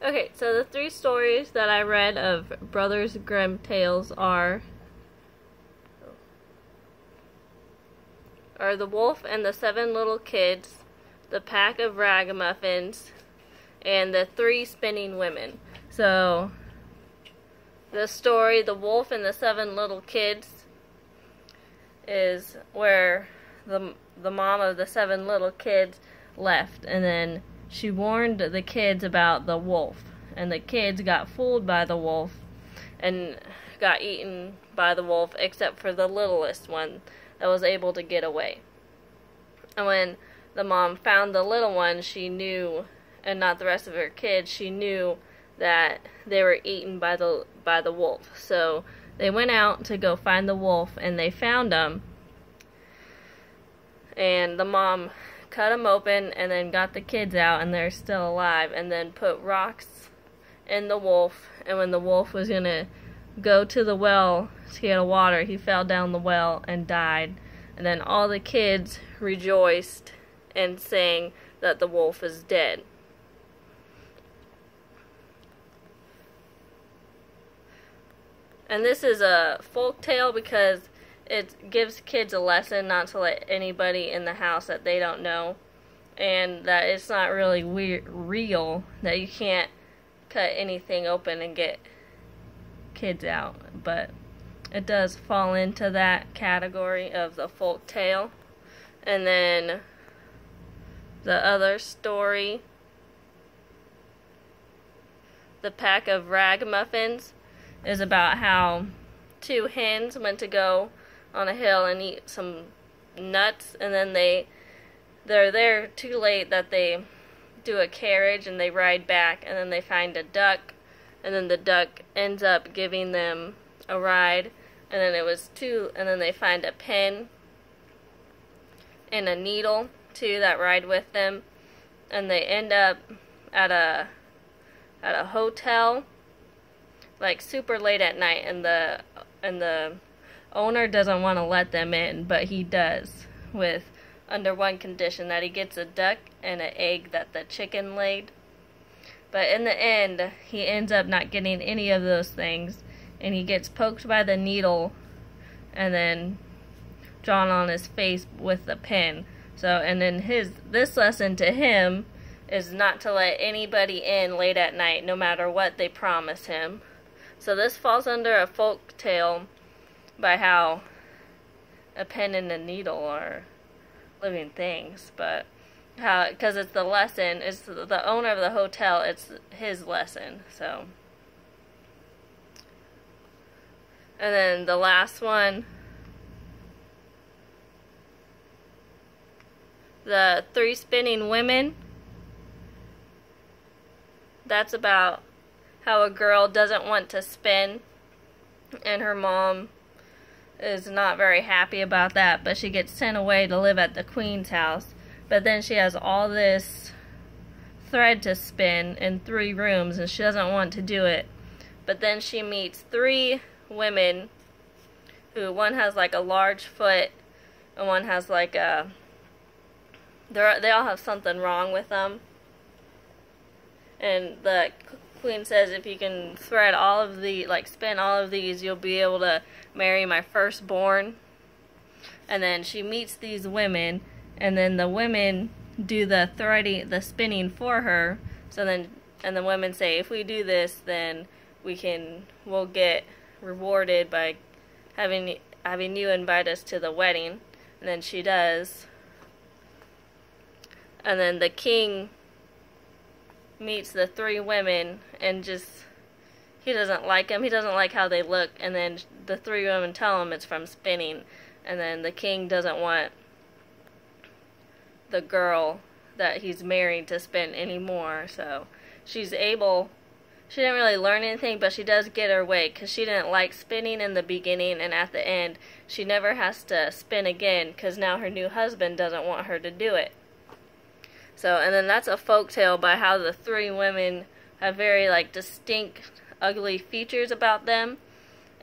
Okay, so the three stories that I read of Brothers Grimm tales are The Wolf and the Seven Little Kids, The Pack of Ragamuffins, and The Three Spinning Women. So, the story, The Wolf and the Seven Little Kids, is where the mom of the seven little kids left, and then she warned the kids about the wolf, and the kids got fooled by the wolf and got eaten by the wolf, except for the littlest one that was able to get away. And when the mom found the little one, she knew, and not the rest of her kids, she knew that they were eaten by the wolf. So they went out to go find the wolf, and they found him. And the mom cut him open and then got the kids out, and they're still alive, and then put rocks in the wolf. And when the wolf was going to go to the well to get water, he fell down the well and died. And then all the kids rejoiced and sang that the wolf is dead. And this is a folk tale because it gives kids a lesson not to let anybody in the house that they don't know, and that it's not really real, that you can't cut anything open and get kids out. But it does fall into that category of the folk tale. And then the other story, The Pack of Ragamuffins, is about how two hens went to go on a hill and eat some nuts, and then they're there too late that they do a carriage and they ride back, and then they find a duck, and then the duck ends up giving them a ride, and then they find a pen and a needle too that ride with them, and they end up at a hotel like super late at night, and the owner doesn't want to let them in, but he does, with under one condition, that he gets a duck and an egg that the chicken laid. But in the end, he ends up not getting any of those things, and he gets poked by the needle and then drawn on his face with the pen. So, and then this lesson to him is not to let anybody in late at night, no matter what they promise him. So this falls under a folk tale by how a pen and a needle are living things, but how, because it's the lesson, it's the owner of the hotel, it's his lesson. So, and then the last one, The Three Spinning Women, that's about how a girl doesn't want to spin, and her mom is not very happy about that, but she gets sent away to live at the queen's house. But then she has all this thread to spin in 3 rooms, and she doesn't want to do it. But then she meets 3 women, who one has like a large foot, and one has like a, they all have something wrong with them. And the queen says, if you can thread all of the, spin all of these, you'll be able to marry my firstborn. And then she meets these women, and then the women do the spinning for her. So then, and the women say, if we do this, then we'll get rewarded by having you invite us to the wedding. And then she does. And then the king meets the 3 women, and he doesn't like them. He doesn't like how they look, and then the 3 women tell him it's from spinning, and then the king doesn't want the girl that he's married to spin anymore. So she didn't really learn anything, but she does get her way, because she didn't like spinning in the beginning, and at the end she never has to spin again, because now her new husband doesn't want her to do it. So, and then that's a folk tale by how the 3 women have very distinct ugly features about them,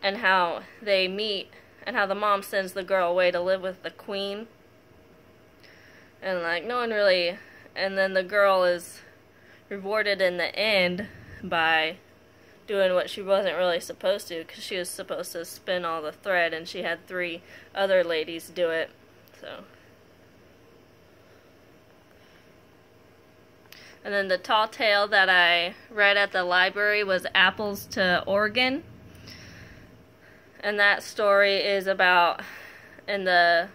and how they meet, and how the mom sends the girl away to live with the queen. And no one really, and then the girl is rewarded in the end by doing what she wasn't really supposed to, because she was supposed to spin all the thread, and she had 3 other ladies do it. So, and then the tall tale that I read at the library was Apples to Oregon. And that story is about, in the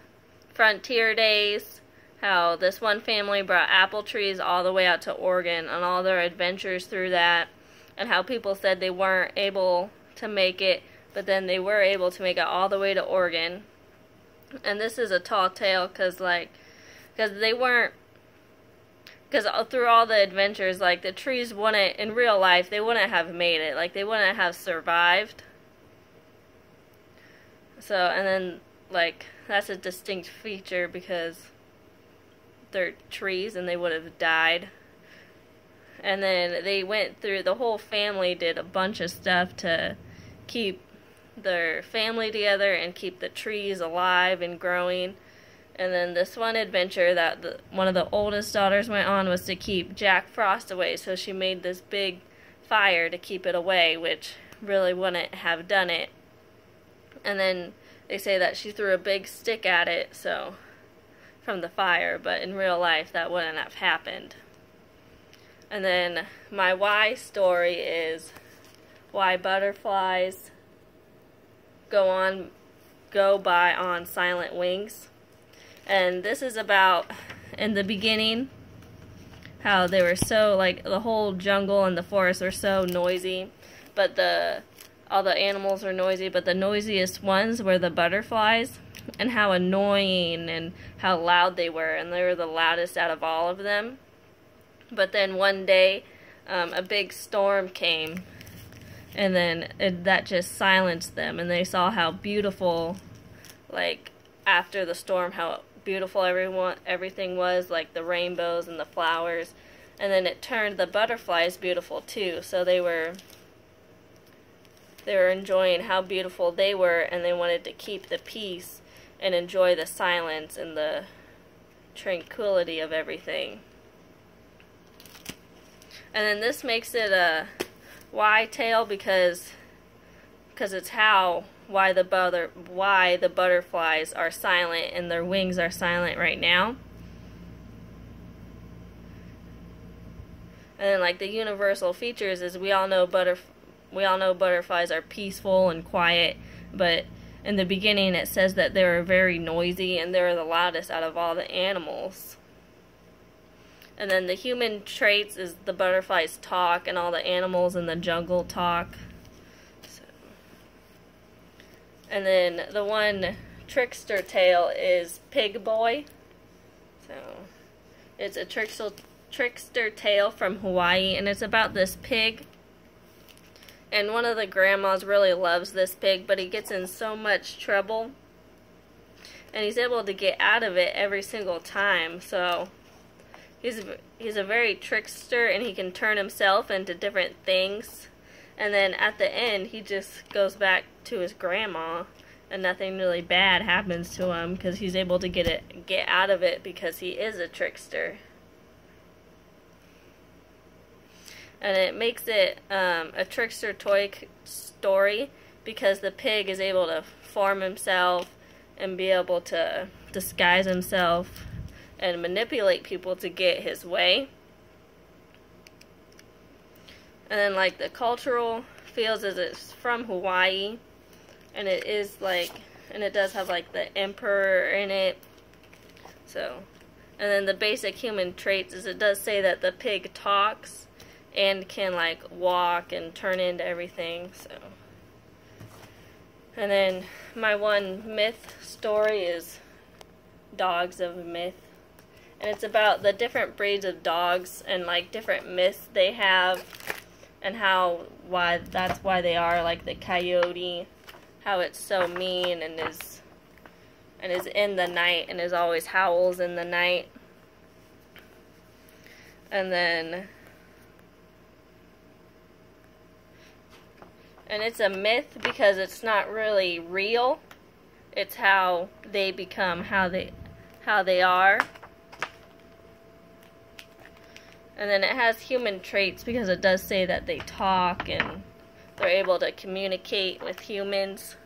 frontier days, how this one family brought apple trees all the way out to Oregon and all their adventures through that, and how people said they weren't able to make it, but then they were able to make it all the way to Oregon. And this is a tall tale because they weren't, because through all the adventures, like, the trees wouldn't, in real life, they wouldn't have made it. Like, they wouldn't have survived. So, and then, like, that's a distinct feature because they're trees and they would have died. And then they went through, the whole family did a bunch of stuff to keep their family together and keep the trees alive and growing. And then this one adventure that one of the oldest daughters went on was to keep Jack Frost away. So she made this big fire to keep it away, which really wouldn't have done it. And then they say that she threw a big stick at it, so, from the fire, but in real life that wouldn't have happened. And then my why story is why butterflies go by on silent wings. And this is about, in the beginning, how they were so, like, the whole jungle and the forest were so noisy, but all the animals were noisy, but the noisiest ones were the butterflies, and how annoying and how loud they were, and they were the loudest out of all of them. But then one day, a big storm came, and then that just silenced them, and they saw how beautiful, like, after the storm, how beautiful everything was, like the rainbows and the flowers, and then it turned the butterflies beautiful too, so they were enjoying how beautiful they were, and they wanted to keep the peace and enjoy the silence and the tranquility of everything. And then this makes it a why tale because it's why the butterflies are silent and their wings are silent right now. And then, like, the universal features is we all know butterflies are peaceful and quiet, but in the beginning it says that they were very noisy and they were the loudest out of all the animals. And then the human traits is the butterflies talk and all the animals in the jungle talk. So. And then the one trickster tale is Pig Boy. So it's a trickster tale from Hawaii, and it's about this pig. And one of the grandmas really loves this pig, but he gets in so much trouble. And he's able to get out of it every single time. So he's a very trickster, and he can turn himself into different things. And then at the end, he just goes back to his grandma, and nothing really bad happens to him because he's able to get out of it because he is a trickster. And it makes it a trickster toy story because the pig is able to form himself and be able to disguise himself and manipulate people to get his way. And then, like, the cultural feels is it's from Hawaii, and it is like, and it does have like the emperor in it. So, and then the basic human traits is it does say that the pig talks and can like walk and turn into everything. So, and then my one myth story is Dogs of Myth. And it's about the different breeds of dogs and like different myths they have and why that's why they are, like the coyote, how it's so mean and is in the night and is always howls in the night. And it's a myth because it's not really real. It's how they become how they are. And then it has human traits because it does say that they talk and they're able to communicate with humans.